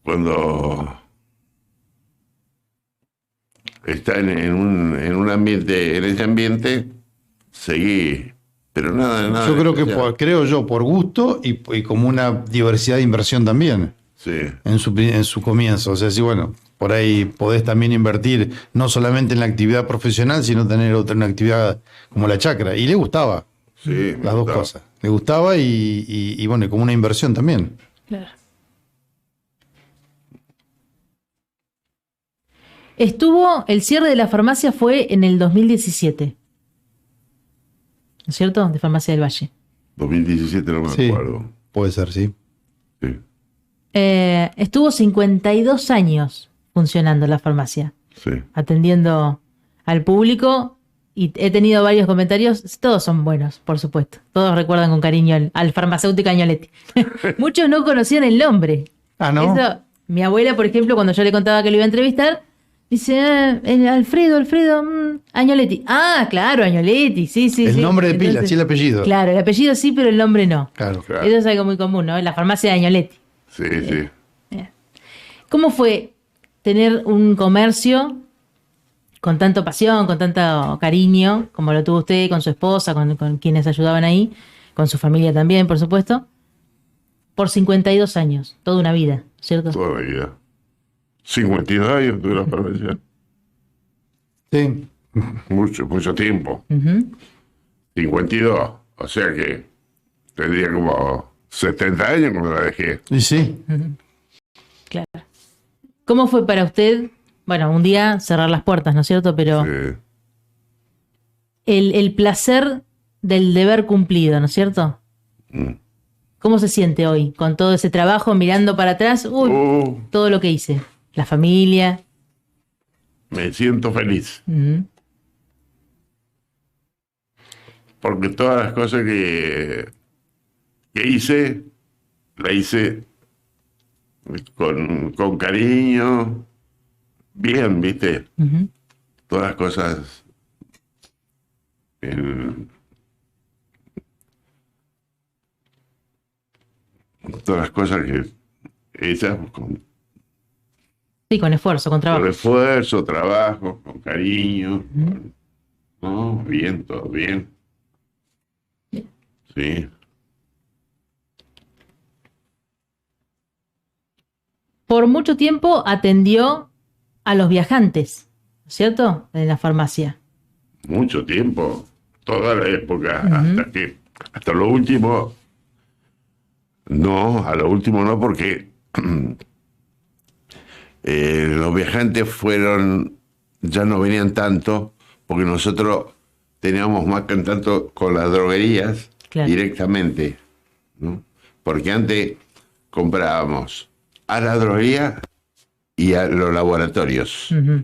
C: cuando está en un ambiente, en ese ambiente, seguí. Pero nada.
D: Yo creo que
C: especial.
D: por gusto y como una diversidad de inversión también
C: Sí,
D: en su comienzo. O sea, sí, bueno, por ahí podés también invertir no solamente en la actividad profesional, sino tener una actividad como la chacra. Y le gustaba,
C: sí.
D: las dos cosas. Le gustaba y bueno, y como una inversión también.
B: Claro. El cierre de la farmacia fue en el 2017. ¿No es cierto? De Farmacia del Valle.
C: 2017 no me
D: Sí,
C: acuerdo.
D: puede ser, sí.
C: Sí,
B: Estuvo 52 años funcionando la farmacia,
C: sí.
B: atendiendo al público, y he tenido varios comentarios, todos son buenos, por supuesto. Todos recuerdan con cariño al farmacéutico Agnoletti. Muchos no conocían el nombre.
D: Ah, ¿no?
B: Eso, mi abuela, por ejemplo, cuando yo le contaba que lo iba a entrevistar, dice, Alfredo, Agnoletti. Ah, claro, Agnoletti, sí.
D: El nombre de pila,
B: Entonces,
D: sí, el apellido.
B: Claro, el apellido sí, pero el nombre no.
D: Claro.
C: Claro.
B: Eso es algo muy común, ¿no? La farmacia de Agnoletti.
C: Sí, sí.
B: ¿Cómo fue tener un comercio con tanta pasión, con tanto cariño, como lo tuvo usted con su esposa, con quienes ayudaban ahí, con su familia también, por supuesto, por 52 años, toda una vida, ¿cierto?
C: Toda la vida. 52 años tuve la farmacia.
D: Sí.
C: Mucho tiempo.
B: Ujú.
C: 52. O sea que tendría como 70 años cuando la dejé.
D: Y sí,
B: Claro. ¿Cómo fue para usted? Bueno, un día cerrar las puertas, ¿no es cierto? Pero
C: Sí.
B: el placer del deber cumplido, ¿no es cierto?
C: Mm.
B: ¿Cómo se siente hoy con todo ese trabajo mirando para atrás? Uy, todo lo que hice. La familia.
C: Me siento feliz.
B: Ujú.
C: Porque todas las cosas que hice, la hice con cariño, bien, ¿viste?
B: Ujú.
C: Todas las cosas en- todas las cosas que hechas con
B: Sí, con esfuerzo, con trabajo.
C: esfuerzo, trabajo, con cariño, ¿no? Bien, todo bien. Sí.
B: Por mucho tiempo atendió a los viajantes, ¿no es cierto? En la farmacia.
C: Mucho tiempo, toda la época, hasta lo último, no, a lo último no, porque los viajantes ya no venían tanto, porque nosotros teníamos más contacto con las droguerías
B: Claro.
C: directamente, ¿no? Porque antes comprábamos a la droguería y a los laboratorios.
B: Ujú.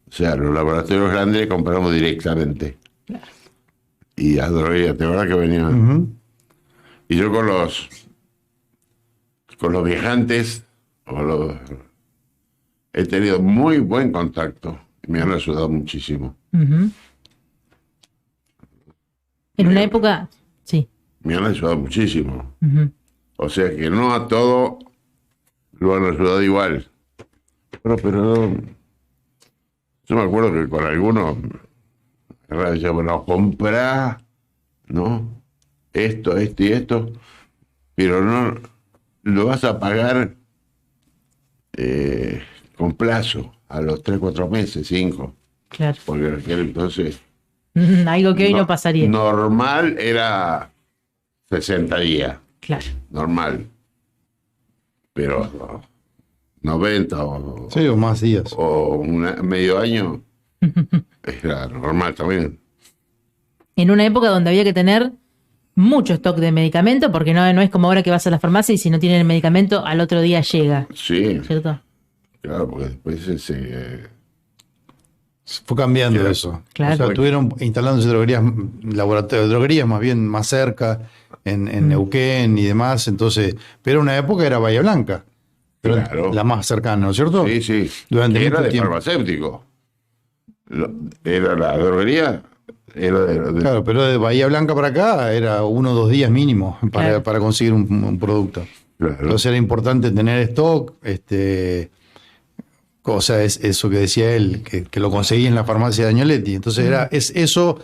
C: O sea, los laboratorios grandes compramos directamente. Y a droguería, ¿te acuerdas que venían?
D: ujú.
C: Y yo con los viajantes he tenido muy buen contacto. Y me han ayudado muchísimo.
B: Ujú. En una época, sí.
C: Me han ayudado muchísimo.
B: Ujú.
C: O sea que no a todo lo han ayudado igual. Pero yo me acuerdo que con algunos decía, bueno, comprá, ¿no? Esto y esto, pero no lo vas a pagar con plazo, a los 3, 4 meses, 5,
B: Claro.
C: porque en aquel entonces
B: Algo que hoy no pasaría.
C: normal era 60 días,
B: Claro.
C: normal, pero 90 o,
D: Sí, o más días.
C: medio año era normal también.
B: En una época donde había que tener mucho stock de medicamento, porque no es como ahora que vas a la farmacia y si no tienen el medicamento, al otro día llega,
C: Sí,
B: ¿cierto?
C: claro, porque después
D: Fue cambiando
C: Claro.
D: eso.
B: Claro.
D: O sea, estuvieron instalándose droguerías, laboratorios de droguerías más bien más cerca, en Neuquén y demás. Entonces, pero una época era Bahía Blanca. Pero
C: Claro.
D: la más cercana, ¿no es cierto?
C: sí,
D: Durante
C: que era
D: mucho
C: de
D: tiempo.
C: farmacéutico. Era la droguería, era de
D: Claro, pero de Bahía Blanca para acá era 1 o 2 días mínimo
B: Claro.
D: para conseguir un producto.
C: claro.
D: Entonces era importante tener stock, cosa es eso que decía él, que lo conseguí en la farmacia de Agnoletti. Entonces es eso,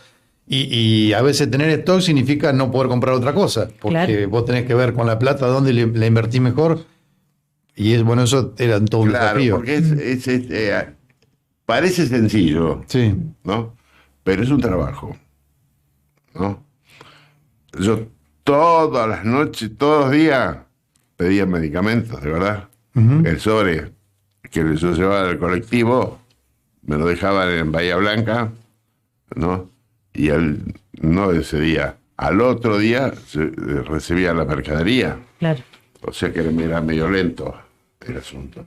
D: y a veces tener stock significa no poder comprar otra cosa, porque
B: Claro.
D: vos tenés que ver con la plata dónde le invertís mejor, y bueno, eso era todo un
C: Claro,
D: desafío.
C: porque parece sencillo,
D: Sí,
C: ¿no? Pero es un trabajo, ¿no? Yo todas las noches, todos los días, pedía medicamentos, de verdad.
D: Ujú.
C: El sobre que yo llevaba al colectivo, me lo dejaban en Bahía Blanca, ¿no? Y no ese día, al otro día recibía la mercadería.
B: Claro.
C: O sea que era medio lento el asunto.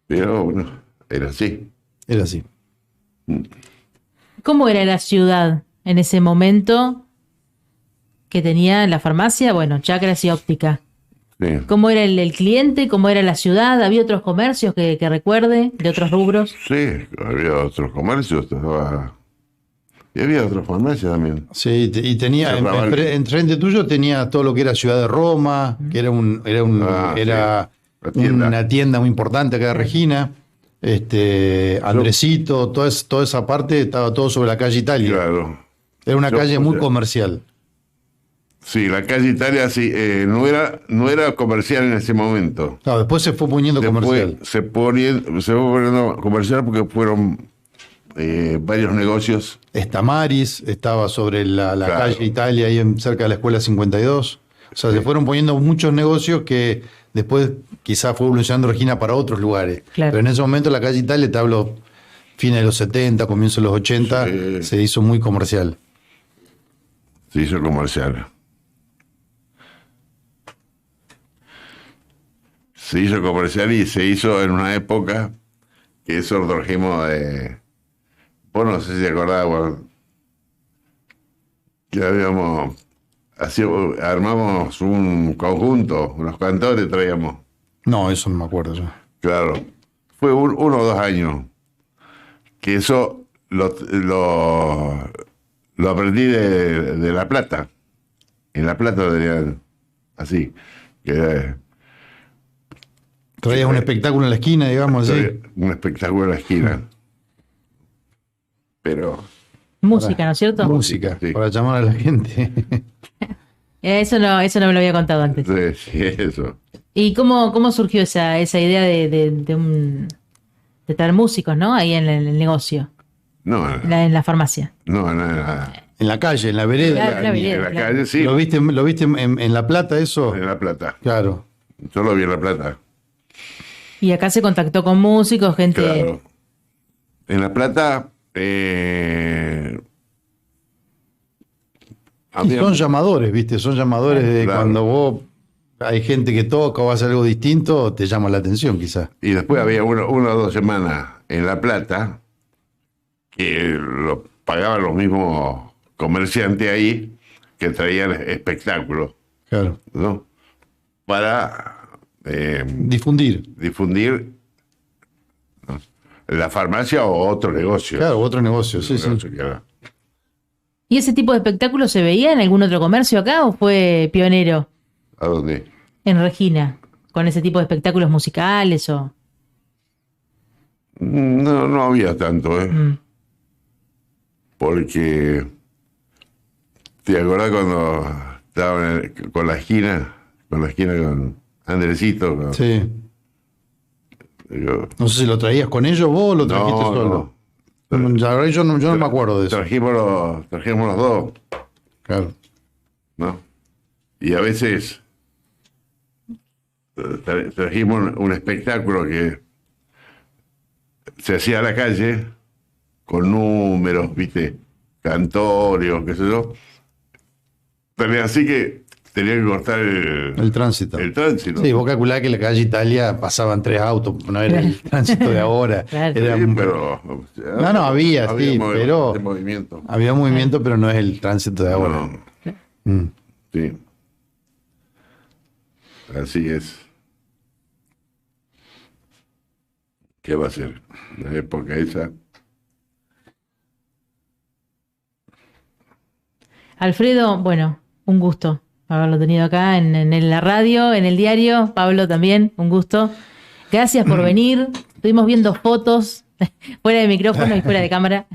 C: Pero bueno, era así.
D: era así.
B: ¿Cómo era la ciudad en ese momento que tenía la farmacia? Bueno, chakras y óptica.
C: Sí.
B: ¿Cómo era el cliente? ¿Cómo era la ciudad? ¿Había otros comercios que recuerde de otros rubros?
C: Sí, había otros comercios, y había otras farmacias también.
D: Sí, y tenía,
C: Cerraban.
D: en frente tuyo tenía todo lo que era Ciudad de Roma, que era
C: La tienda.
D: una tienda muy importante acá de Regina. Andresito, toda esa parte estaba todo sobre la calle Italia.
C: Claro.
D: Era una
C: Yo,
D: calle
C: o
D: muy
C: sea,
D: comercial.
C: Sí, la calle Italia sí, no era comercial en ese momento.
D: Claro, después se fue poniendo
C: Después
D: comercial.
C: se fue poniendo comercial porque fueron varios negocios.
D: Estamaris estaba sobre la
C: Claro.
D: calle Italia, ahí cerca de la escuela 52. O sea, se fueron poniendo muchos negocios que después quizás fue evolucionando Regina para otros lugares.
B: Claro.
D: Pero en ese momento la calle Italia, te hablo fines de los 70, comienzos de los 80,
C: Sí.
D: se hizo muy comercial.
C: Se hizo comercial. Se hizo comercial y se hizo en una época que eso lo trajimos de... Vos no sé si te acordás, bueno, que armamos un conjunto, unos cantores traíamos.
D: No, eso no me acuerdo yo.
C: Claro. Fue 1 o 2 años. Que eso lo aprendí de La Plata. En La Plata tenían así. Que
D: Traías un espectáculo en la esquina, digamos así.
C: un espectáculo en la esquina. Pero
B: Música, ¿no es cierto?
D: Música,
C: Sí.
D: para llamar a la gente.
B: Eso no me lo había contado antes.
C: sí, eso.
B: ¿Y cómo surgió esa idea de traer músicos, ¿no? Ahí en el negocio,
C: No,
B: en la farmacia.
C: no,
D: En la calle, en la vereda.
B: Claro, en la
C: en
B: vereda,
C: la
B: claro.
C: calle sí,
D: ¿Lo viste en La Plata eso?
C: en La Plata.
D: Claro.
C: Yo lo vi en La Plata.
B: Y acá se contactó con músicos, gente.
C: Claro. En La Plata
D: Y son llamadores, ¿viste? Son llamadores de
C: Claro.
D: cuando vos hay gente que toca o hace algo distinto, te llama la atención quizás.
C: y después había 1 o 2 semanas en La Plata que lo pagaban los mismos comerciantes ahí que traían espectáculos,
D: Claro.
C: ¿no? Para
D: Difundir.
C: difundir, ¿no?, la farmacia o otro negocio.
D: Claro, otro negocio, sí, sí.
C: Negocio que era.
B: ¿Y ese tipo de espectáculos se veía en algún otro comercio acá o fue pionero
C: ¿A dónde?
B: en Regina? Con ese tipo de espectáculos musicales o...
C: No había tanto, ¿eh?
B: Mm.
C: Porque ¿te acordás cuando estaban con la esquina con Andresito?
D: Sí.
C: Digo,
D: No sé si lo traías con ellos vos o lo trajiste solo. La verdad, yo no me acuerdo de eso.
C: trajimos los dos,
D: Claro.
C: ¿no? Y a veces trajimos un espectáculo que se hacía a la calle con números, ¿viste? Cantorios, qué sé yo. Pero así que tenía que cortar
D: El tránsito.
C: el tránsito.
D: Sí, vos calculás que en la calle Italia pasaban 3 autos, no era el tránsito de ahora.
B: Claro.
D: Era
C: Sí,
D: un-
C: pero
D: No, había, sí, pero-
C: movimiento.
D: había movimiento, pero no es el tránsito de ahora.
C: No,
D: Mm.
C: sí. Así es. ¿Qué va a ser? La época esa.
B: Alfredo, bueno, un gusto haberlo tenido acá en la radio, en el diario. Pablo también, un gusto. Gracias por venir. Estuvimos viendo fotos, fuera de micrófono y fuera de cámara.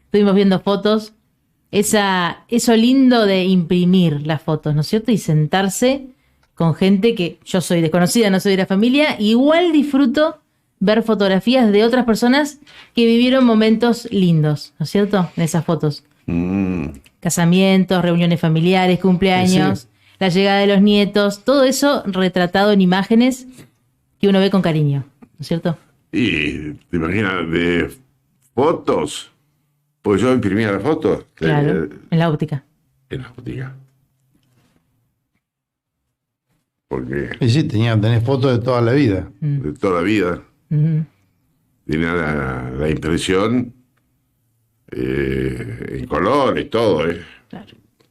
B: Estuvimos viendo fotos. Eso lindo de imprimir las fotos, ¿no es cierto? Y sentarse con gente que yo soy desconocida, no soy de la familia. Igual disfruto ver fotografías de otras personas que vivieron momentos lindos, ¿no es cierto? En esas fotos. Casamientos, reuniones familiares, cumpleaños,
D: Sí.
B: la llegada de los nietos, todo eso retratado en imágenes que uno ve con cariño, ¿no es cierto?
C: Y te imaginas, de fotos, pues yo imprimía las fotos
B: Claro, en la óptica.
C: en la botica. Porque
D: Y sí, tenés fotos de toda la vida.
C: de toda la vida
B: Ujú.
C: tenía la impresión en color y todo,
B: Claro.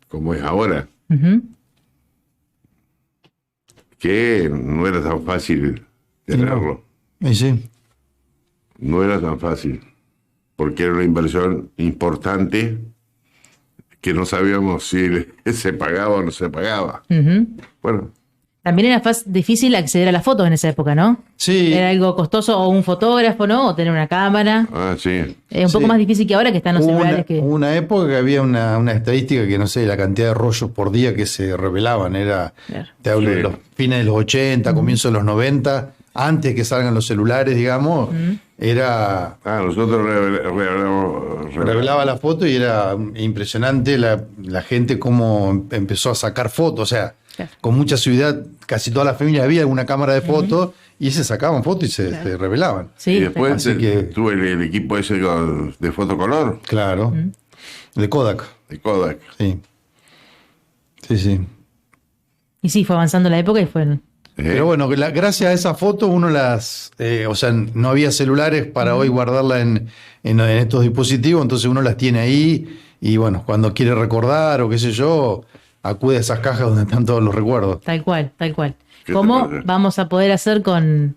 C: como es ahora,
B: Ujú.
C: que no era tan fácil tenerlo.
D: Y sí.
C: No era tan fácil, porque era una inversión importante que no sabíamos si se pagaba o no se pagaba.
B: Ujú.
C: Bueno,
B: También era difícil acceder a las fotos en esa época, ¿no?
D: Sí.
B: Era algo costoso, o un fotógrafo, ¿no? O tener una cámara.
C: sí.
B: Es un poco
D: Sí.
B: más difícil que ahora que están los
D: Hubo
B: celulares que...
D: hubo una época que había una estadística que no sé, la cantidad de rollos por día que se revelaban. Era,
B: Claro.
D: te hablo de
C: Sí.
D: los fines de los 80, comienzos de los 90, antes que salgan los celulares, digamos, era
C: Nosotros
D: revelaba la foto y era impresionante la gente cómo empezó a sacar fotos, o sea,
B: Claro.
D: con mucha seguridad, casi toda la familia había una cámara de fotos y se sacaban fotos y se revelaban.
B: Sí,
C: y después
D: Así que-
C: tuve el equipo ese de fotocolor,
D: Claro, de Kodak,
C: de Kodak.
D: sí. Sí, sí.
B: y sí, fue avanzando la época y fueron.
D: Pero bueno, gracias a esa foto uno o sea, no había celulares para hoy guardarla en estos dispositivos, entonces uno las tiene ahí y bueno, cuando quiere recordar o qué sé yo, acude a esas cajas donde están todos los recuerdos.
B: Tal cual, tal cual.
C: ¿Qué te
B: Como
C: parece?
B: vamos a poder hacer con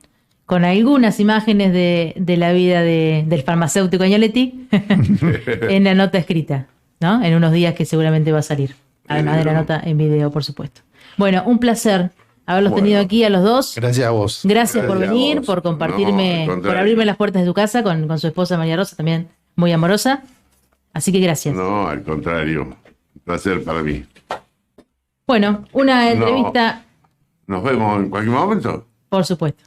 B: algunas imágenes de la vida del farmacéutico Agnoletti en la nota escrita, ¿no? En unos días que seguramente va a salir. Además de la nota en video, por supuesto. Bueno, un placer haberlos
C: Bueno.
B: tenido aquí a los dos.
D: Gracias a vos.
B: Gracias por
C: Gracias a
B: venir,
C: vos.
B: por
C: No,
B: compartirme,
C: al
B: por
C: contrario.
B: abrirme las puertas de tu casa con su esposa María Rosa, también muy amorosa. Así que gracias.
C: No, al contrario. Un placer para mí.
B: Bueno, una entrevista,
C: Nos vemos en cualquier momento.
B: por supuesto.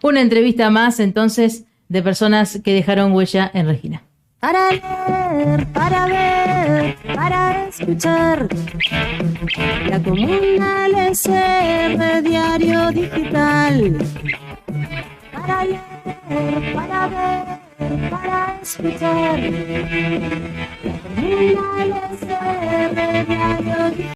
B: Una entrevista más entonces de personas que dejaron huella en Regina.
A: Para leer, para ver, para escuchar. La Comunal SR Diario Digital. Para leer, para ver, para escuchar. La Comunal SR Diario Digital.